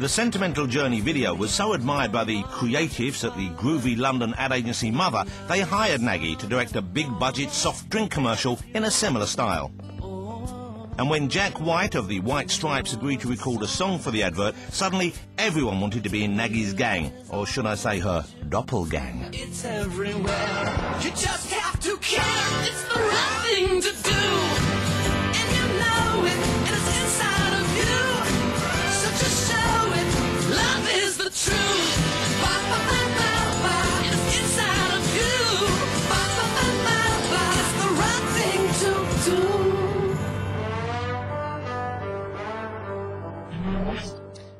The Sentimental Journey video was so admired by the creatives at the groovy London ad agency Mother, they hired Nagy to direct a big-budget soft drink commercial in a similar style. And when Jack White of the White Stripes agreed to record a song for the advert, suddenly everyone wanted to be in Nagy's gang, or should I say her doppelgang. It's everywhere. You just have to care. It's the right thing to do. And you know it, and it's inside of you. So just show it. Love is the truth. Ba, ba, ba, ba, ba. It's inside of you. Ba, ba, ba, ba, ba. It's the right thing to do.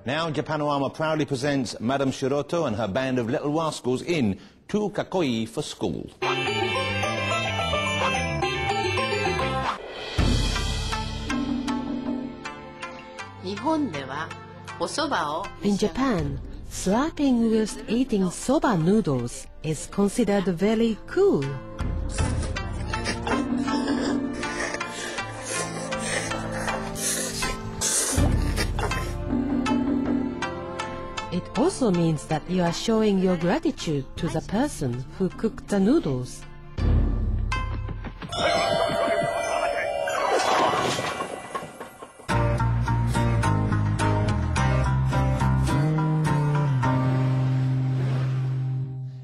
Now Japanorama proudly presents Madame Shiroto and her band of little rascals in Too Kakoi for School. In Japan, slapping whilst eating soba noodles is considered very cool. It also means that you are showing your gratitude to the person who cooked the noodles.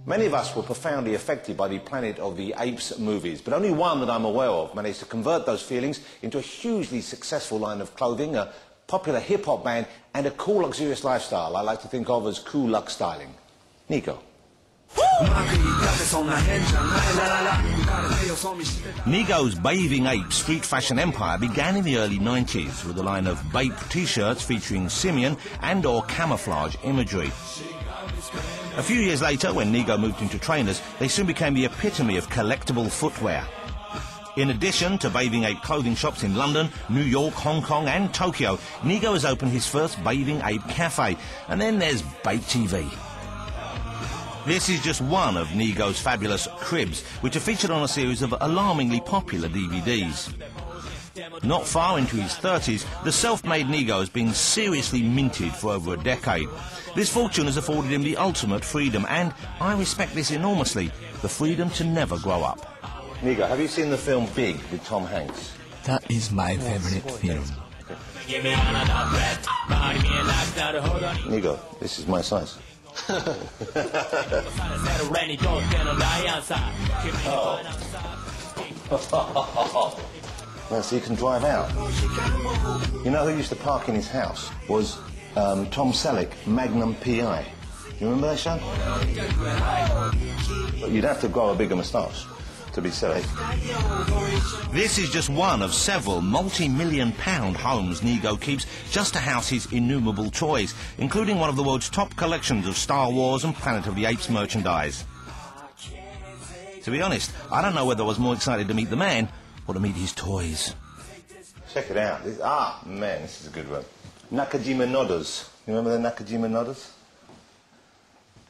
Many of us were profoundly affected by the Planet of the Apes movies, but only one that I'm aware of managed to convert those feelings into a hugely successful line of clothing, a popular hip-hop band, and a cool, luxurious lifestyle I like to think of as cool lux styling. Nico. Nigo's bathing ape street fashion empire began in the early 90s with a line of Bape t-shirts featuring simian and/or camouflage imagery. A few years later, when Nigo moved into trainers, they soon became the epitome of collectible footwear. In addition to bathing ape clothing shops in London, New York, Hong Kong and Tokyo, Nigo has opened his first bathing ape cafe. And then there's Bape TV. This is just one of Nigo's fabulous cribs, which are featured on a series of alarmingly popular DVDs. Not far into his 30s, the self-made Nigo has been seriously minted for over a decade. This fortune has afforded him the ultimate freedom, and I respect this enormously, the freedom to never grow up. Nigo, have you seen the film Big with Tom Hanks? That is my favorite film. Nigo, this is my size. Well, so you can drive out. You know who used to park in his house? Was Tom Selleck, Magnum P.I. You remember that show? You'd have to grow a bigger moustache to be silly. This is just one of several multi-million-pound homes Nigo keeps just to house his innumerable toys, including one of the world's top collections of Star Wars and Planet of the Apes merchandise. To be honest, I don't know whether I was more excited to meet the man or to meet his toys. Check it out. Man, this is a good one. Nakajima Nodders. You remember the Nakajima Nodders?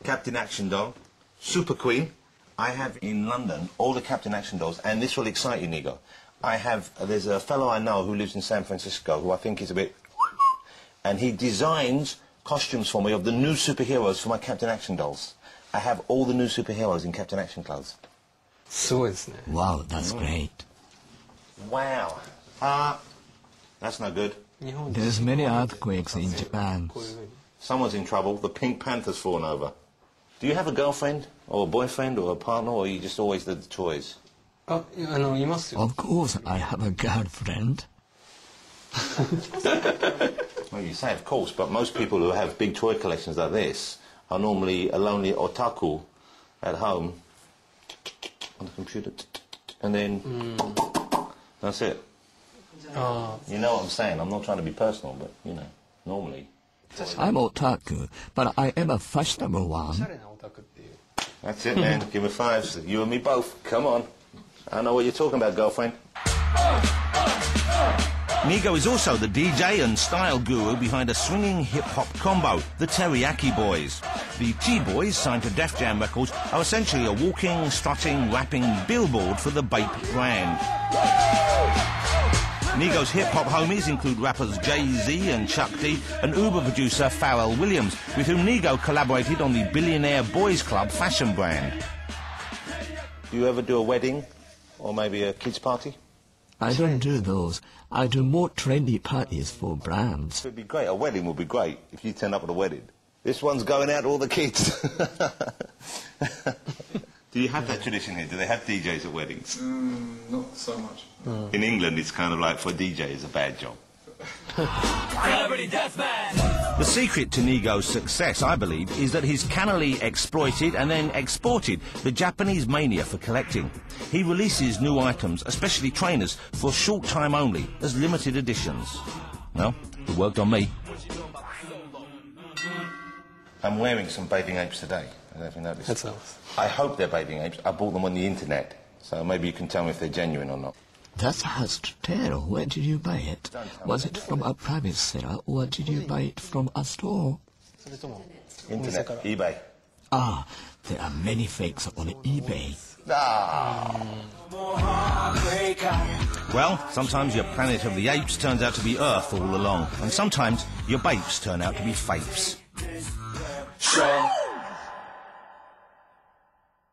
Captain Action Doll, Super Queen. I have in London all the Captain Action dolls, and this will excite you, Nigo. There's a fellow I know who lives in San Francisco who I think is a bit... and he designs costumes for me of the new superheroes for my Captain Action dolls. I have all the new superheroes in Captain Action clothes. Wow, that's great. Wow. That's no good. There's many earthquakes in Japan. Someone's in trouble. The Pink Panther's fallen over. Do you have a girlfriend, or a boyfriend, or a partner, or are you just always the toys? Of course, I have a girlfriend. Well, you say of course, but most people who have big toy collections like this are normally a lonely otaku at home on the computer, and then that's it. You know what I'm saying? I'm not trying to be personal, but, you know, normally. I'm otaku, but I am a fashionable one. That's it, man. Give me fives. You and me both. Come on. I know what you're talking about, girlfriend. Nigo is also the DJ and style guru behind a swinging hip-hop combo, the Teriyaki Boys. The T-Boys, signed to Def Jam Records, are essentially a walking, strutting, rapping billboard for the Bape brand. Nigo's hip-hop homies include rappers Jay-Z and Chuck D and Uber producer Pharrell Williams, with whom Nigo collaborated on the Billionaire Boys Club fashion brand. Do you ever do a wedding or maybe a kids' party? I don't do those. I do more trendy parties for brands. It would be great. A wedding would be great if you turn up at a wedding. This one's going out to all the kids. Do you have that tradition here? Do they have DJs at weddings? Not so much. In England, it's kind of like for a DJ, it's a bad job. The secret to Nigo's success, I believe, is that he's cannily exploited and then exported the Japanese mania for collecting. He releases new items, especially trainers, for a short time only, as limited editions. Well, it worked on me. I'm wearing some bathing apes today. I don't know if you noticed. That's nice. I hope they're bathing apes. I bought them on the internet, so maybe you can tell me if they're genuine or not. That's hard to tell. Where did you buy it? Was it from a private seller or did you buy it from a store? Internet, eBay. Ah, there are many fakes on eBay. Well, sometimes your Planet of the Apes turns out to be Earth all along, and sometimes your babes turn out to be fakes.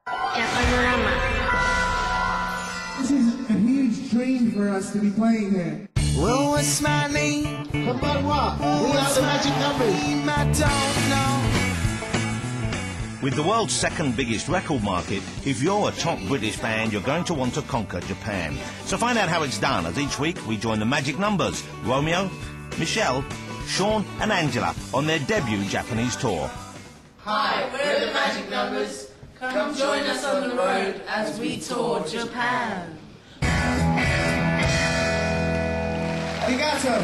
Japanorama. This is a huge dream for us to be playing here. Well, what's my name? Japanorama, we are the magic numbers. I don't know. With the world's second biggest record market, if you're a top British band, you're going to want to conquer Japan. So find out how it's done, as each week we join the Magic Numbers, Romeo, Michelle, Sean and Angela, on their debut Japanese tour. Hi, we're the Magic Numbers. Come join us on the road as we tour Japan. Arigato.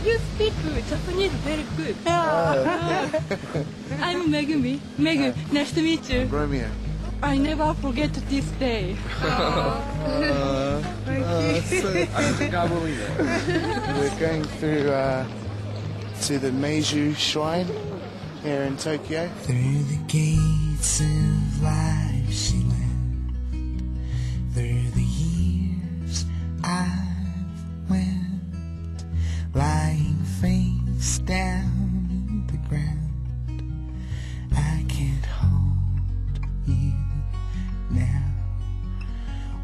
You speak Japanese very good. I'm Megumi. Megu, nice to meet you. Romeo. I never forget this day. I think I believe it. We're going through to the Meiju Shrine here in Tokyo. Through the gates of life she went. Through the years I've went. Lying face down the ground. I can't hold you now.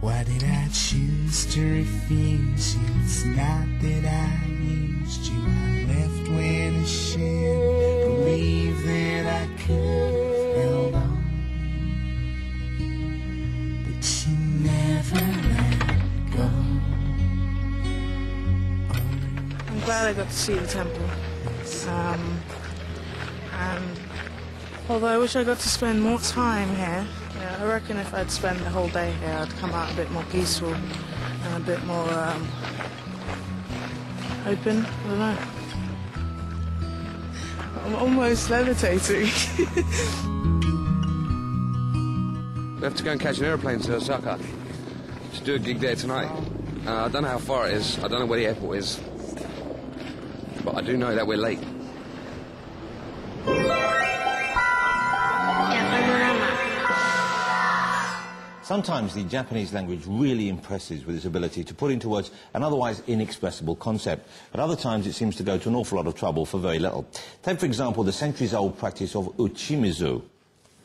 Why did I choose to refuse you? It's not that I used you. I left with a shame. Believe that I could have held on, but you never let go. I'm glad I got to see the temple. And although I wish I got to spend more time here, yeah, I reckon if I'd spend the whole day here, I'd come out a bit more peaceful and a bit more open. I don't know. I'm almost levitating. We have to go and catch an aeroplane to Osaka to do a gig there tonight. I don't know how far it is. I don't know where the airport is. But I do know that we're late. Sometimes the Japanese language really impresses with its ability to put into words an otherwise inexpressible concept. At other times it seems to go to an awful lot of trouble for very little. Take, for example, the centuries-old practice of uchimizu.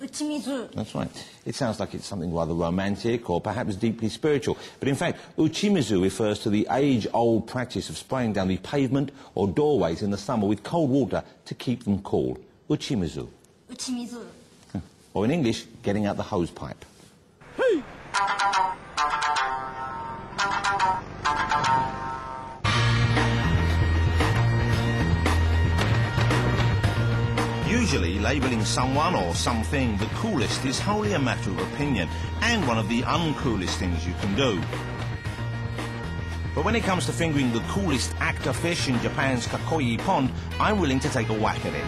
Uchimizu. That's right. It sounds like it's something rather romantic or perhaps deeply spiritual. But in fact, uchimizu refers to the age-old practice of spraying down the pavement or doorways in the summer with cold water to keep them cool. Uchimizu. Uchimizu. Or in English, getting out the hose pipe. Usually, labelling someone or something the coolest is wholly a matter of opinion, and one of the uncoolest things you can do. But when it comes to fingering the coolest actor fish in Japan's Kakoi Pond, I'm willing to take a whack at it.